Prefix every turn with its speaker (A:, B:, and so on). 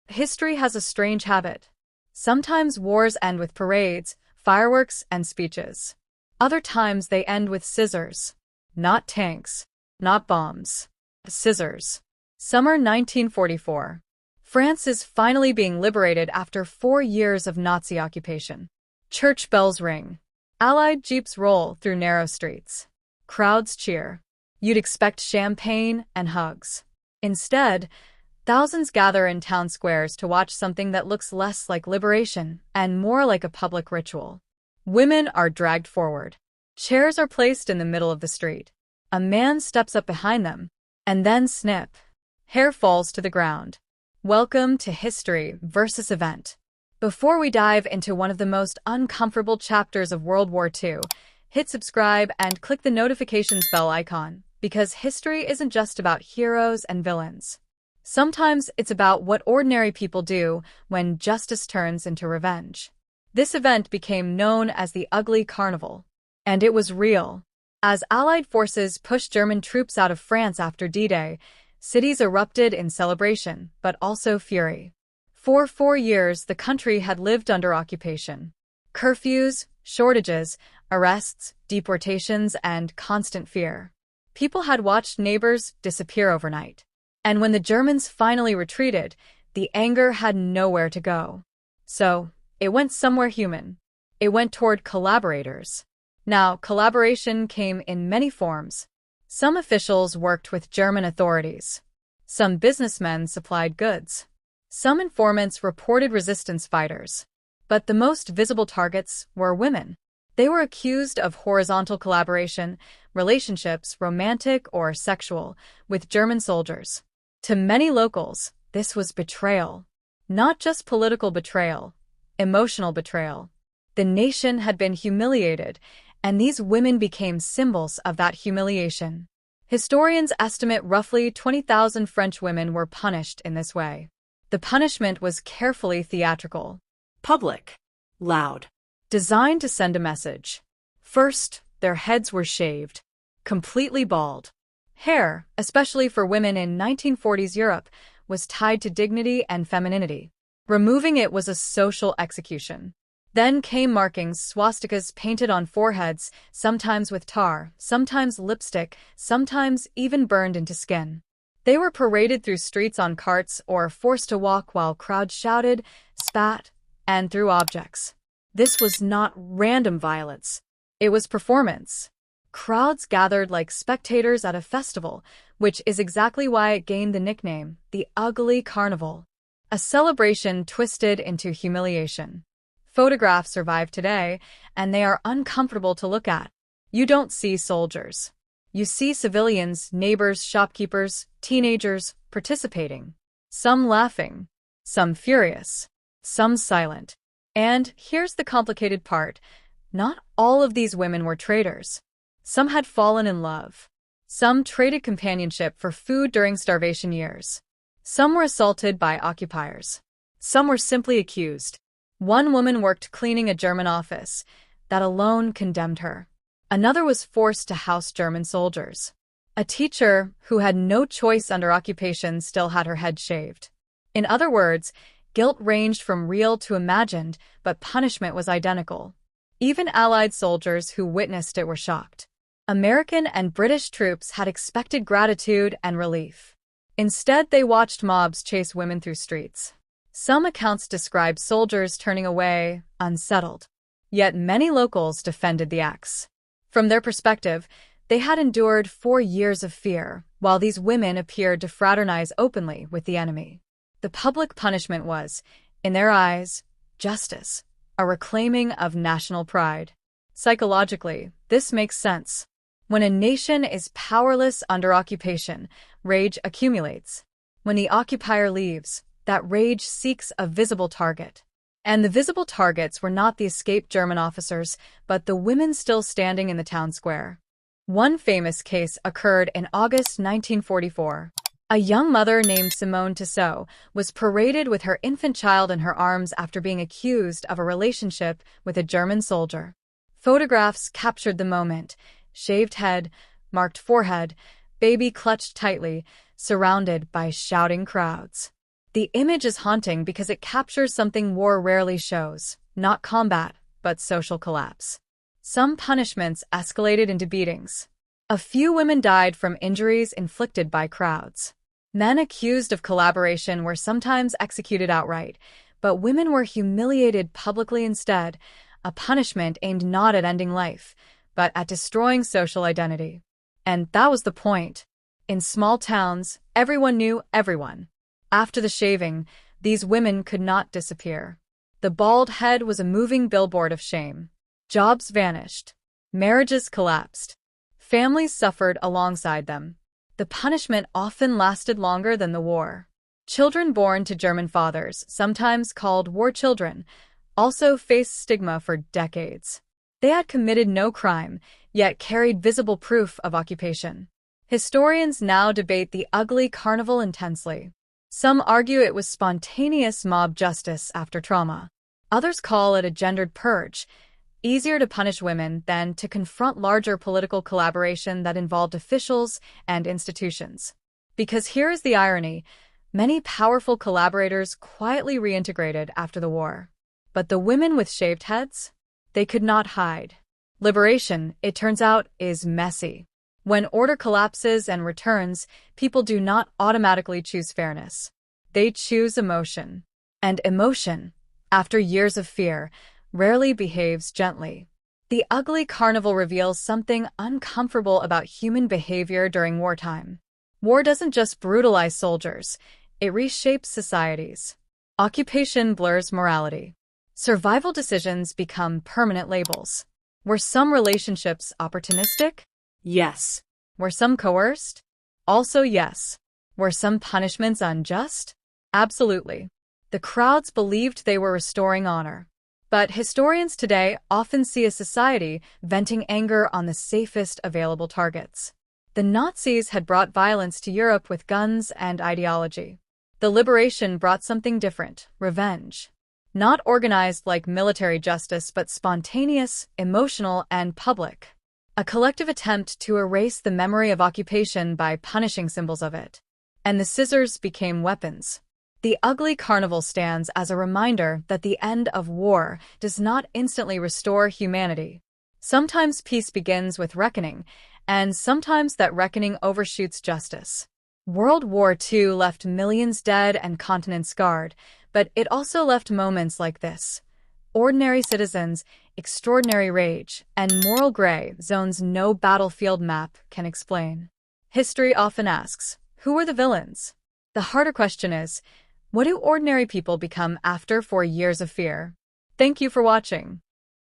A: History has a strange habit. Sometimes wars end with parades, fireworks, and speeches. Other times they end with scissors. Not tanks. Not bombs. Scissors. Summer 1944. France is finally being liberated after 4 years of Nazi occupation. Church bells ring. Allied jeeps roll through narrow streets. Crowds cheer. You'd expect champagne and hugs. Instead, thousands gather in town squares to watch something that looks less like liberation and more like a public ritual. Women are dragged forward. Chairs are placed in the middle of the street. A man steps up behind them, and then snip. Hair falls to the ground. Welcome to History versus Event. Before we dive into one of the most uncomfortable chapters of World War II, hit subscribe and click the notifications bell icon, because history isn't just about heroes and villains. Sometimes it's about what ordinary people do when justice turns into revenge. This event became known as the Ugly Carnival. And it was real. As Allied forces pushed German troops out of France after D-Day, cities erupted in celebration, but also fury. For 4 years, the country had lived under occupation. Curfews, shortages, arrests, deportations, and constant fear. People had watched neighbors disappear overnight. And when the Germans finally retreated, the anger had nowhere to go. So, it went somewhere human. It went toward collaborators. Now, collaboration came in many forms. Some officials worked with German authorities. Some businessmen supplied goods. Some informants reported resistance fighters. But the most visible targets were women. They were accused of horizontal collaboration, relationships, romantic or sexual, with German soldiers. To many locals, this was betrayal. Not just political betrayal, emotional betrayal. The nation had been humiliated, and these women became symbols of that humiliation. Historians estimate roughly 20,000 French women were punished in this way. The punishment was carefully theatrical.
B: Public. Loud.
A: Designed to send a message. First, their heads were shaved. Completely bald. Hair, especially for women in 1940s Europe, was tied to dignity and femininity. Removing it was a social execution. Then came markings, swastikas painted on foreheads, sometimes with tar, sometimes lipstick, sometimes even burned into skin. They were paraded through streets on carts or forced to walk while crowds shouted, spat, and threw objects. This was not random violence. It was performance. Crowds gathered like spectators at a festival, which is exactly why it gained the nickname, the Ugly Carnival. A celebration twisted into humiliation. Photographs survive today, and they are uncomfortable to look at. You don't see soldiers. You see civilians, neighbors, shopkeepers, teenagers, participating. Some laughing, some furious, some silent. And here's the complicated part. Not all of these women were traitors. Some had fallen in love. Some traded companionship for food during starvation years. Some were assaulted by occupiers. Some were simply accused. One woman worked cleaning a German office. That alone condemned her. Another was forced to house German soldiers. A teacher, who had no choice under occupation, still had her head shaved. In other words, guilt ranged from real to imagined, but punishment was identical. Even Allied soldiers who witnessed it were shocked. American and British troops had expected gratitude and relief. Instead, they watched mobs chase women through streets. Some accounts describe soldiers turning away, unsettled. Yet many locals defended the acts. From their perspective, they had endured 4 years of fear, while these women appeared to fraternize openly with the enemy. The public punishment was, in their eyes, justice, a reclaiming of national pride. Psychologically, this makes sense. When a nation is powerless under occupation, rage accumulates. When the occupier leaves, that rage seeks a visible target. And the visible targets were not the escaped German officers, but the women still standing in the town square. One famous case occurred in August 1944. A young mother named Simone Tissot was paraded with her infant child in her arms after being accused of a relationship with a German soldier. Photographs captured the moment. Shaved head, marked forehead, baby clutched tightly, surrounded by shouting crowds. The image is haunting because it captures something war rarely shows, not combat, but social collapse. Some punishments escalated into beatings. A few women died from injuries inflicted by crowds. Men accused of collaboration were sometimes executed outright, but women were humiliated publicly instead, a punishment aimed not at ending life, but at destroying social identity. And that was the point. In small towns, everyone knew everyone. After the shaving, these women could not disappear. The bald head was a moving billboard of shame. Jobs vanished. Marriages collapsed. Families suffered alongside them. The punishment often lasted longer than the war. Children born to German fathers, sometimes called war children, also faced stigma for decades. They had committed no crime, yet carried visible proof of occupation. Historians now debate the ugly carnival intensely. Some argue it was spontaneous mob justice after trauma. Others call it a gendered purge, easier to punish women than to confront larger political collaboration that involved officials and institutions. Because here is the irony, many powerful collaborators quietly reintegrated after the war. But the women with shaved heads? They could not hide. Liberation, it turns out, is messy. When order collapses and returns, people do not automatically choose fairness. They choose emotion. And emotion, after years of fear, rarely behaves gently. The ugly carnival reveals something uncomfortable about human behavior during wartime. War doesn't just brutalize soldiers, it reshapes societies. Occupation blurs morality. Survival decisions become permanent labels. Were some relationships opportunistic?
B: Yes.
A: Were some coerced? Also yes. Were some punishments unjust? Absolutely. The crowds believed they were restoring honor. But historians today often see a society venting anger on the safest available targets. The Nazis had brought violence to Europe with guns and ideology. The liberation brought something different, revenge. Not organized like military justice, but spontaneous, emotional, and public. A collective attempt to erase the memory of occupation by punishing symbols of it. And the scissors became weapons. The ugly carnival stands as a reminder that the end of war does not instantly restore humanity. Sometimes peace begins with reckoning, and sometimes that reckoning overshoots justice. World War II left millions dead and continents scarred, but it also left moments like this. Ordinary citizens, extraordinary rage, and moral gray zones no battlefield map can explain. History often asks, who were the villains? The harder question is, what do ordinary people become after 4 years of fear? Thank you for watching.